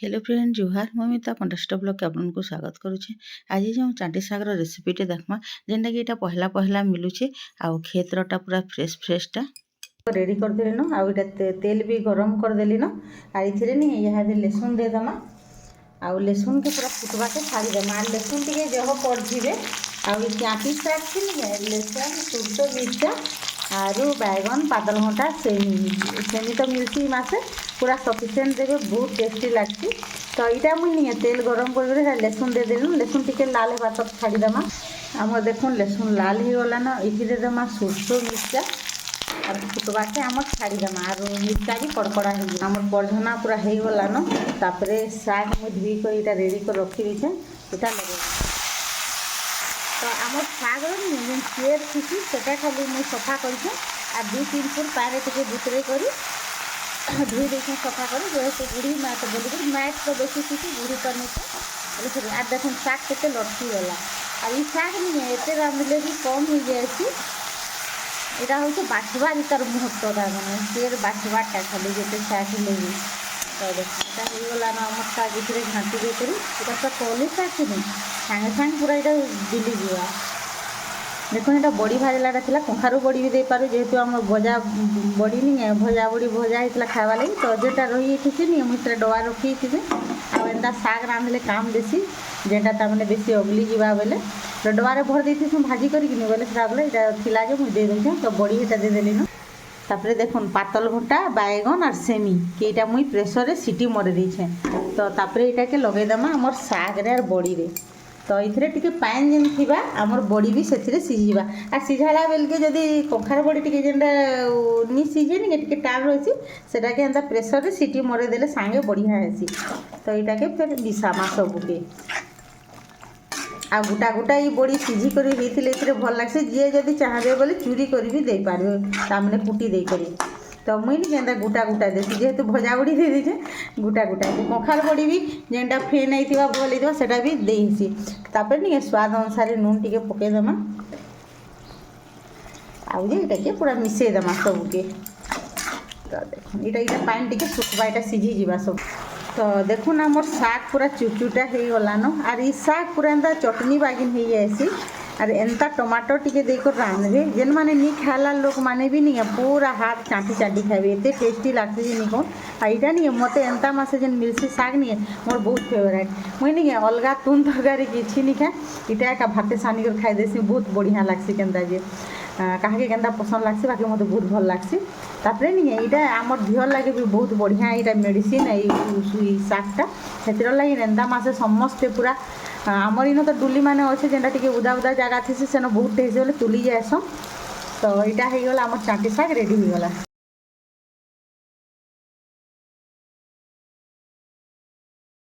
Hello friend जुहार Mamita पंडस्ट blog के आपको स्वागत करुचे। आज जो चाटी शागर रेसिपीटे देखमा जेनटा कि यहाँ पहला पहला मिलूचे आउ खेतरटा पूरा फ्रेश फ्रेशटा रेडी करदेली न आउ तेल भी गरम करदेली न आ इथिरे नि यहाँ लहसुन देदमा आउ लहसुन के पूरा फुटवा के छाड़ी देमा आ लहसुन टिके जह पड़े आउ चाटी शाग थी लहसुन सुरसो मिर्चा आरु बैगन पातल घंटा सेमी तो मिलती मासे पूरा सफिसीयंट देवे बहुत टेस्टी लगती। तो यहाँ मुझे तेल गरम कर लहसुन दे देलु लहसुन टिके लाल होगा तक छाड़ीदेमा आम देखुन लहसुन लाल हो गलान ये देदेमा सुरसो मिर्चा और फुटवा के आम छाड़ीदेमा और मिर्चा भी कड़कड़ा हो आम पढ़ना पूरा हो गलान तापर शाग मुझे धुई कर यहाँ रेडी कर रखी देचे यहाँ लगे। तो आम शाग जेन चेयर थी से खाली मुझे सफा कर 2-3 फुट पारे टे बुतरे कर धुई देखें सफा कर जेहेतु बुढ़ी मैट बोलिक मैट तो बेसी थी बुढ़ी तो नहीं आ देखें शाग के लटकी गला आ शाग नहीं एत रांधले भी कम हो जाए यहाँ हूँ बाछबार तार मुहूर्तटा मैंने चेयर बाछबारटा खाली जिते शाग लगे। तो देखा हो गला ना आम शाग ये घाटी देकर यहाँ पूरा कली शाग नहीं सागे सागे पूरा यहाँ दिली जा देखो यहाँ बड़ी भाजलाटा था कखारू बड़ी भी दे पार जेहेतु आम भजा बड़ी नहीं भजा बड़ी भजा होता खावा लगी तो जेटा रही नहीं मुझे डबा रखी थी आंता शाग रांधले काम देसी जेटा तमें बेसी अगली जावा बेले डबारे भर देती भाजी करके बोले बोले यहाँ थिला जो मुझे दे देखे तो बड़ी यहाँ देदेली न तापर देखुन पातल घंटा बैगन और सेमी कि यहाँ मुई प्रेसर सीटी मरे देछे तो तापर यहाँ के लगेदेमा आमर शाग्रे और बड़ी रे तो ये टे पान जेन थी आमर बड़ी भी से सीझा आ सीझाला बेल के जदि कखार बड़ी टे जेनटा नहीं सीझे नि टे टाण रही से एंता प्रेसर सीटी मरेदेले सांगे बढ़िया हेसी। तो यहाँ के फिर मिसामा सबके आ गोटा गोटा ये बड़ी सीझी कर भल लगे जी जदि चाहे बोले चूरी कर भी दे पारे तामने कुटी दे करी तो मुझे नहीं गोटा गोटा देसी जेहेतु भजा बड़ी दे दीचे गोटा गोटा कखार बड़ी भी जेनटा फेन नहीं भल होता भी देसी तापर नहीं स्वाद अनुसार नून टे पकईदेमा आउ ये पूरा मिसेदेमा सबके। तो देख यहाँ पानी टे सुखबा यहाँ सीझीजा सब। तो देखुन आमर शाग पूरा चुचुटा हो गलान आर ई शाग पूरा एंता चटनी बागिन हो जाएसी और एंता टमाटर टिके देकर रांधबे जेन माने नहीं खाला लोक माने भी नहीं पूरा हाथ चाटी चाटी खाए एत टेस्टी लगती नहीं कौन यहाँ नहीं मत एंता मासे जेन मिलसी शाग नहीं मोर बहुत फेवरेट मुझे नहीं अलग तुन तरकारी किसी नहीं खाए इटा एका भाते सानी कर खाई देसी बहुत बढ़िया लगसी केन्ता जे कहा के पसंद लगसी बाकी मत बहुत भल लगसी। तापर नहीं यहाँ आमर देह लगे भी बहुत बढ़िया यहाँ मेडिसिन ये शागटा से लगे एंता मासे समस्ते पूरा आमर इन तो डुली मैंने अच्छे जेनटा टे उदा उदा जगह थी सेन बहुत टेस्ट बोले तुली जाएसन। तो यहाँ हो गला आम चाटी शाग रेडी हो गला।